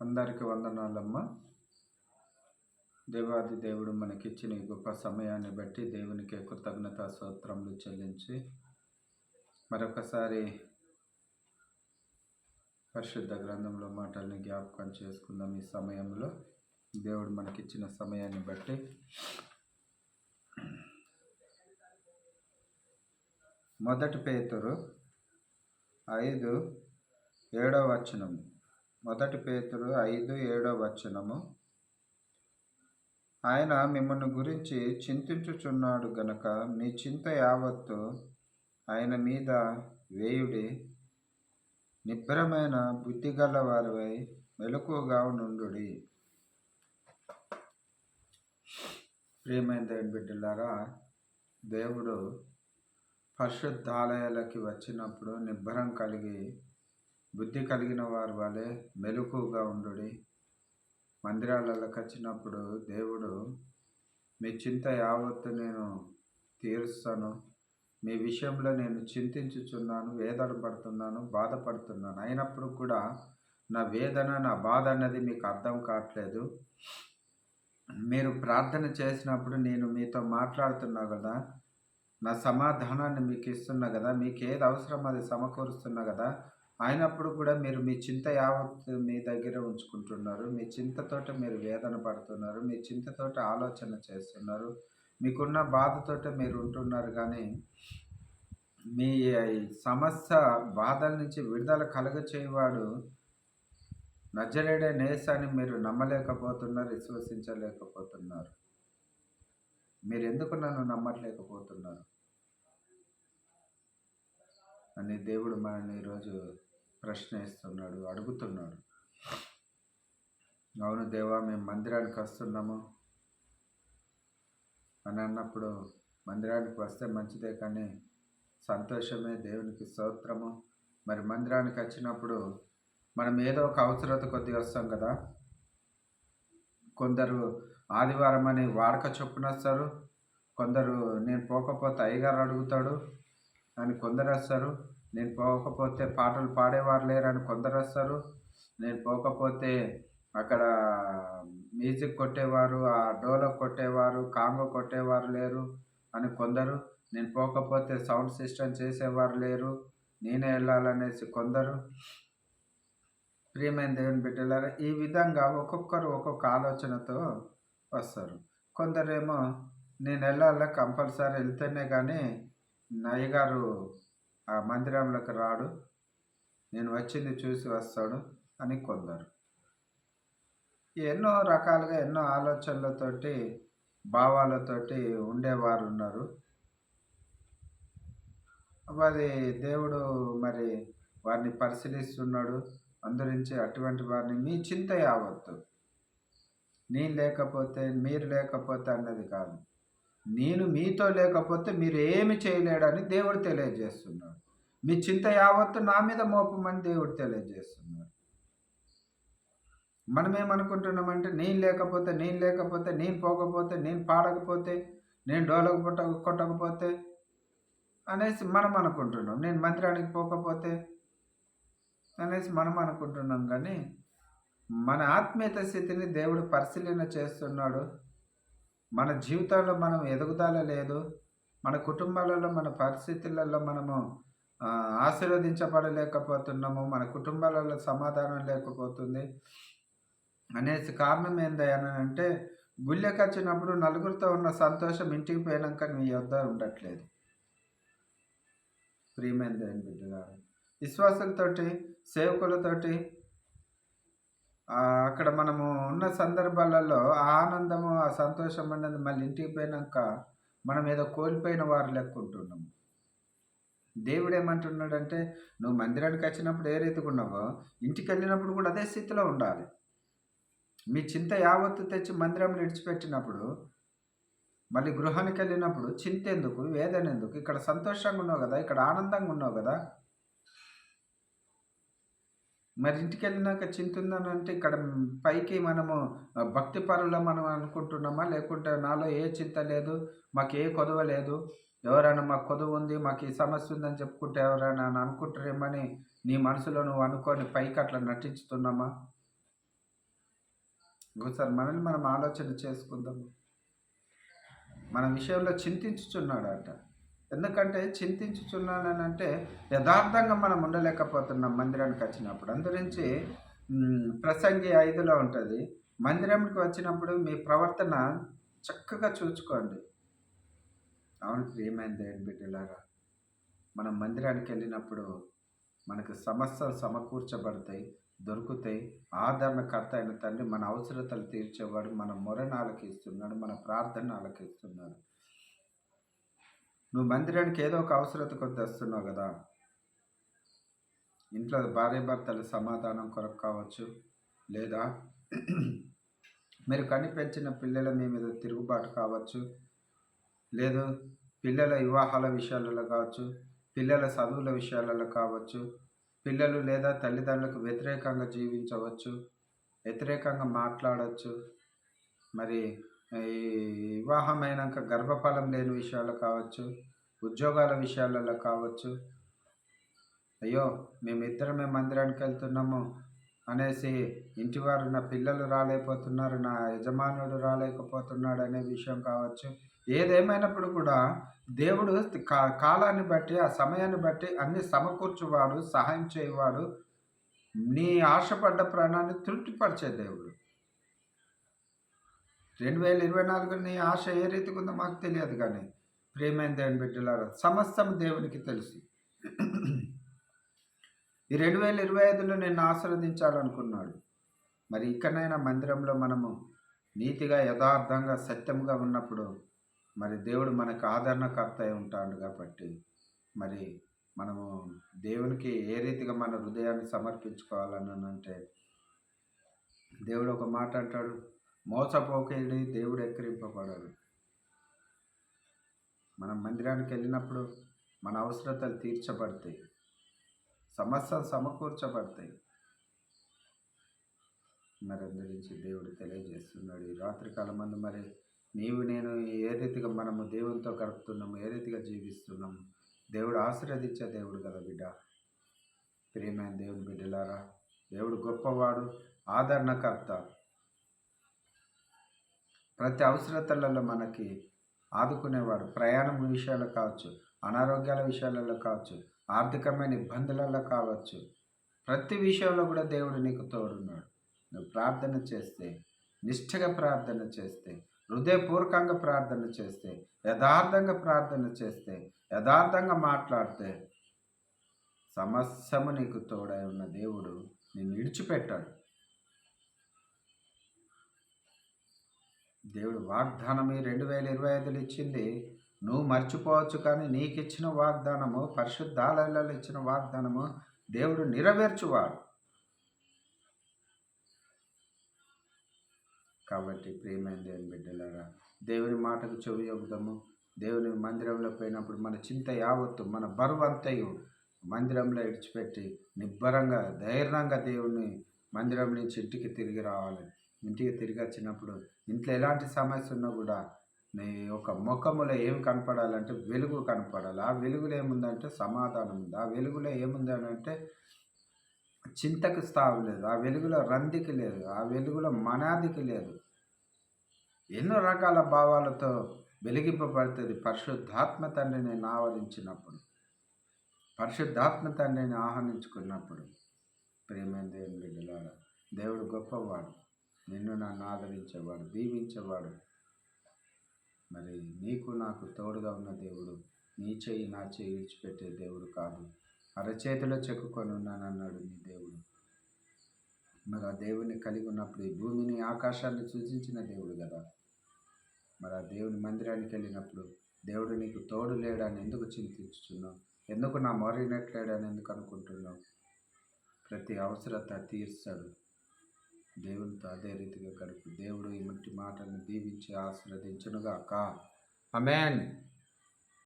అందరికి వందనాలమ్మ. దేవాది దేవుడు మనకిచ్చిన ఈ గొప్ప సమయాన్ని బట్టి దేవునికి కృతజ్ఞతా స్తోత్రములు చెల్లించి మరొకసారి పరిశుద్ధ గ్రంథంలో మాటల్ని జ్ఞాపకం చేసుకుందాం. ఈ సమయంలో దేవుడు మనకిచ్చిన సమయాన్ని బట్టి మొదటి పేతురు 5:7 వచనము. మొదటి పేతురు 5:7 వచనము. ఆయన మిమ్మల్ని గురించి చింతించుచున్నాడు గనక మీ చింత యావత్తు ఆయన మీద వేయుడి. నిబ్బరమైన బుద్ధిగల వారివై మెలకువగా నుండుడి. ప్రియమైన దేవుని బిడ్డలారా, దేవుడు పరిశుద్ధాలయాలకి వచ్చినప్పుడు నిబ్బరం కలిగి బుద్ధి కలిగిన వారి వలె మెలకువగా ఉండుడి. మందిరాలలోకి వచ్చినప్పుడు దేవుడు మీ చింత యావత్తు నేను తీరుస్తాను, మీ విషయంలో నేను చింతించుచున్నాను, వేదన పడుతున్నాను, బాధపడుతున్నాను, అయినప్పుడు కూడా నా వేదన నా బాధ అన్నది మీకు అర్థం కావట్లేదు. మీరు ప్రార్థన చేసినప్పుడు నేను మీతో మాట్లాడుతున్నా కదా, నా సమాధానాన్ని మీకు ఇస్తున్నా కదా, మీకు ఏది అవసరం అది సమకూరుస్తున్నా కదా, అయినప్పుడు కూడా మీరు మీ చింత యావత్తు మీ దగ్గర ఉంచుకుంటున్నారు. మీ చింతతోటి మీరు వేదన పడుతున్నారు, మీ చింతతోటి ఆలోచన చేస్తున్నారు, మీకున్న బాధతోటి మీరు ఉంటున్నారు. కానీ మీ సమస్య బాధల నుంచి విడుదల కలుగచేయవాడు నజరేయుడైన యేసు అని మీరు నమ్మలేకపోతున్నారు, విశ్వసించలేకపోతున్నారు. మీరు ఎందుకు నన్ను నమ్మట్లేకపోతున్నారు అని దేవుడు మనల్ని ఈరోజు ప్రశ్నిస్తున్నాడు, అడుగుతున్నాడు. అవును దేవా, మేము మందిరానికి వస్తున్నాము అని అన్నప్పుడు మందిరానికి వస్తే మంచిదే, కానీ సంతోషమే, దేవునికి స్తోత్రము. మరి మందిరానికి వచ్చినప్పుడు మనం ఏదో ఒక అవసరత కొద్దిగా వస్తాం కదా. కొందరు ఆదివారం అని వాడక చొప్పున వస్తారు, కొందరు నేను పోకపోతే అయ్యగారు అడుగుతాడు అని కొందరు వస్తారు, నేను పోకపోతే పాటలు పాడేవారు లేరని కొందరు వస్తారు, నేను పోకపోతే అక్కడ మ్యూజిక్ కొట్టేవారు, ఆ డోలక్ కొట్టేవారు, కాంగో కొట్టేవారు లేరు అని కొందరు, నేను పోకపోతే సౌండ్ సిస్టమ్ చేసేవారు లేరు, నేనే వెళ్ళాలనేసి కొందరు. ప్రియమైన దేవుని బిడ్డలారా, ఈ విధంగా ఒక్కొక్కరు ఒక్కొక్క ఆలోచనతో వస్తారు. కొందరేమో నేను వెళ్ళాల, కంపల్సరీ వెళ్తేనే కానీ అయ్యగారు ఆ మందిరంలోకి రాడు, నేను వచ్చింది చూసి వస్తాడు అని కొందరు. ఎన్నో రకాలుగా ఎన్నో ఆలోచనలతోటి భావాలతోటి ఉండేవారు ఉన్నారు. అది దేవుడు మరి వారిని పరిశీలిస్తున్నాడు. అందురించి అటువంటి వారిని మీ చింత యావత్తు నేను లేకపోతే మీరు లేకపోతే అన్నది కాదు, నేను మీతో లేకపోతే మీరు ఏమి చేయలేడని దేవుడు తెలియజేస్తున్నాడు. మీ చింత యావత్తు నా మీద మోపమని దేవుడు తెలియజేస్తున్నాడు. మనం ఏమనుకుంటున్నామంటే నేను లేకపోతే నేను పోకపోతే, నేను పాడకపోతే, నేను డోలకు కొట్టకపోతే అనేసి మనం అనుకుంటున్నాం, నేను మందిరానికి పోకపోతే అనేసి మనం అనుకుంటున్నాం. కానీ మన ఆత్మీయత స్థితిని దేవుడు పరిశీలన చేస్తున్నాడు. మన జీవితంలో మనం ఎదుగుదల లేదు, మన కుటుంబాలలో మన పరిస్థితులలో మనము ఆశీర్వదించబడలేకపోతున్నాము, మన కుటుంబాలలో సమాధానం లేకపోతుంది అనేసి కారణం ఏందనంటే, గుళ్ళకి వచ్చినప్పుడు నలుగురితో ఉన్న సంతోషం ఇంటికి పోయినాక మీ వద్ద ఉండట్లేదు. ప్రియమైన దేవుని బిడ్డలారా, విశ్వాసులతోటి సేవకులతోటి అక్కడ మనము ఉన్న సందర్భాలలో ఆ ఆనందము ఆ సంతోషం అనేది మళ్ళీ ఇంటికి పోయినాక మనం ఏదో కోల్పోయిన వారు లెక్క ఉంటున్నాము. దేవుడు ఏమంటున్నాడంటే, నువ్వు మందిరానికి వచ్చినప్పుడు ఏ రీతిగా ఉన్నావో ఇంటికి వెళ్ళినప్పుడు కూడా అదే స్థితిలో ఉండాలి. మీ చింత యావత్తు తెచ్చి మందిరంలో విడిచిపెట్టినప్పుడు మళ్ళీ గృహానికి వెళ్ళినప్పుడు చింత ఎందుకు, వేదన ఎందుకు? ఇక్కడ సంతోషంగా ఉన్నావు కదా, ఇక్కడ ఆనందంగా ఉన్నావు కదా, మరి ఇంటికి వెళ్ళినాక చింత ఉందని అంటే ఇక్కడ పైకి మనము భక్తి పరులో మనం అనుకుంటున్నామా, లేకుంటే నాలో ఏ చింత లేదు, మాకు ఏ కొదవ లేదు, ఎవరైనా మాకు కొదవ ఉంది, మాకు ఈ సమస్య ఉందని చెప్పుకుంటే ఎవరైనా అనుకుంటారేమని నీ మనసులో నువ్వు అనుకొని పైకి అట్లా నటించుతున్నామా? ఇంకోసారి మనల్ని మనం ఆలోచన చేసుకుందాం. మన విషయంలో చింతించుచున్నాడట. ఎందుకంటే చింతించుచున్నాడనంటే యథార్థంగా మనం ఉండలేకపోతున్నాం మందిరానికి వచ్చినప్పుడు. అందుగురించి ప్రసంగి 5లో ఉంటది. మందిరంకి వచ్చినప్పుడు మీ ప్రవర్తన చక్కగా చూచుకోండి. అవును ప్రియమైన దేవుని బిడ్డలారా, మనం మందిరానికెళ్ళినప్పుడు మనకు సమస్యలు సమకూర్చబడతాయి, దొరుకుతాయి. ఆదరణకర్త అయిన తండ్రి మన అవసరతలు తీర్చేవాడు, మన మొరను ఆలకిస్తున్నాడు, మన ప్రార్థన ఆలకిస్తున్నాడు. నువ్వు మందిరానికి ఏదో ఒక అవసరత కొద్ది వస్తున్నావు కదా! ఇంట్లో భార్యాభర్తల సమాధానం కొరకు కావచ్చు, లేదా మీరు కనిపెంచిన పిల్లల మీ మీద తిరుగుబాటు కావచ్చు, లేదు పిల్లల వివాహాల విషయాలలో కావచ్చు, పిల్లల చదువుల విషయాలలో కావచ్చు, పిల్లలు లేదా తల్లిదండ్రులకు వ్యతిరేకంగా జీవించవచ్చు, వ్యతిరేకంగా మాట్లాడవచ్చు. మరి ఈ వివాహమైనాక గర్భఫలం లేని విషయాలు కావచ్చు, ఉద్యోగాల విషయాలలో కావచ్చు. అయ్యో మేమిద్దరమే మందిరానికి వెళ్తున్నాము అనేసి ఇంటివారు నా పిల్లలు రాలేకపోతున్నారు, నా యజమానుడు రాలేకపోతున్నాడు అనే విషయం కావచ్చు. ఏదేమైనప్పుడు కూడా దేవుడు కాలాన్ని బట్టి, ఆ సమయాన్ని బట్టి అన్ని సమకూర్చువాడు, సహాయం చేయవాడు. నీ ఆశపడ్డ ప్రాణాన్ని తృప్తిపరిచే దేవుడు. 2024 నీ ఆశ ఏ రీతిగా ఉందో మాకు తెలియదు కానీ ప్రియమైన దేవుని బిడ్డలారా, సమస్తం దేవునికి తెలుసు. ఈ 2025లో నిన్ను ఆశీర్వదించాలనుకున్నాడు. మరి ఇకనైనా మందిరంలో మనము నీతిగా, యథార్థంగా, సత్యంగా ఉన్నప్పుడు మరి దేవుడు మనకు ఆదరణకర్త అయి ఉంటాడు. కాబట్టి మరి మనము దేవునికి ఏ రీతిగా మన హృదయాన్ని సమర్పించుకోవాలని అంటే దేవుడు ఒక మాట అంటాడు, మోసపోకేడి దేవుడు ఎక్కిరింపబడాడు. మనం మందిరానికి వెళ్ళినప్పుడు మన అవసరతలు తీర్చబడతాయి, సమస్యలు సమకూర్చబడతాయి. మరి అందరించి దేవుడు తెలియజేస్తున్నాడు ఈ రాత్రికాలం మందు మరి నేను ఏ రీతిగా మనము దేవునితో గడుపుతున్నాము, ఏ రీతిగా జీవిస్తున్నాము. దేవుడు ఆశీర్వదించే దేవుడు కదా బిడ్డ. ప్రియమైన దేవుని బిడ్డలారా, దేవుడు గొప్పవాడు, ఆదరణకర్త. ప్రతి అవసరతలలో మనకి ఆదుకునేవాడు. ప్రయాణం విషయాలు కావచ్చు, అనారోగ్యాల విషయాలలో కావచ్చు, ఆర్థికమైన ఇబ్బందులలో కావచ్చు, ప్రతి విషయంలో కూడా దేవుడు నీకు తోడున్నాడు. నువ్వు ప్రార్థన చేస్తే, నిష్ఠగా ప్రార్థన చేస్తే, హృదయపూర్వకంగా ప్రార్థన చేస్తే, యథార్థంగా ప్రార్థన చేస్తే, యథార్థంగా మాట్లాడితే సమస్యము నీకు తోడై ఉన్న దేవుడు నిన్ను విడిచిపెట్టాడు. దేవుడు వాగ్దానం ఈ 2025లో ఇచ్చింది నువ్వు మర్చిపోవచ్చు, కానీ నీకు ఇచ్చిన వాగ్దానము, పరిశుద్ధాలయాలలో ఇచ్చిన వాగ్దానము దేవుడు నెరవేర్చువాడు. కాబట్టి ప్రియమైన దేవుని బిడ్డలారా, దేవుని మాటకు చెవి యొగ్గుదాము. దేవుని మందిరంలో పోయినప్పుడు మన చింత యావత్తు, మన బరువంతయు మందిరంలో ఇడిచిపెట్టి నిబ్బరంగా, ధైర్యంగా దేవుని మందిరం నుంచి ఇంటికి తిరిగి రావాలి. ఇంటికి తిరిగి వచ్చినప్పుడు ఇంట్లో ఎలాంటి సమస్య ఉన్నా కూడా నీ యొక్క ముఖములో ఏం కనపడాలంటే వెలుగు కనపడాలి. ఆ వెలుగులో ఏముందంటే సమాధానం ఉంది. ఆ వెలుగులో ఏముంది అంటే చింతకు స్థావు లేదు. ఆ వెలుగులో రందికి లేదు. ఆ వెలుగులో మనాదికి లేదు. ఎన్నో రకాల భావాలతో వెలిగింపబడుతుంది పరిశుద్ధాత్మ తండ్రిని ఆవరించినప్పుడు, పరిశుద్ధాత్మ తండ్రిని ఆహ్వానించుకున్నప్పుడు. ప్రియమైన దేవుని బిడ్డలారా, దేవుడు గొప్పవాడు, నిన్ను నన్ను ఆదరించేవాడు, దీవించేవాడు. మరి నీకు నాకు తోడుగా ఉన్న దేవుడు నీ చెయ్యి నా చెయ్యి విడిచిపెట్టే దేవుడు కాదు. అరచేతిలో చెక్కుకొని ఉన్నానన్నాడు నీ దేవుడు. మరి ఆ దేవుడిని కలిగి ఉన్నప్పుడు ఈ భూమిని, ఆకాశాన్ని సూచించిన దేవుడు కదా. మరి ఆ దేవుని మందిరానికి వెళ్ళినప్పుడు దేవుడు నీకు తోడు లేడని ఎందుకు చింతించుతున్నావు? ఎందుకు నా మొరినట్లేడని ఎందుకు అనుకుంటున్నావు? ప్రతి అవసరత తీర్చాడు. దేవునితో అదే రీతిగా గడుపు. దేవుడు ఈ మట్టి మాటలను దీవించి ఆశీర్వదించునుగాక. ఆమేన్.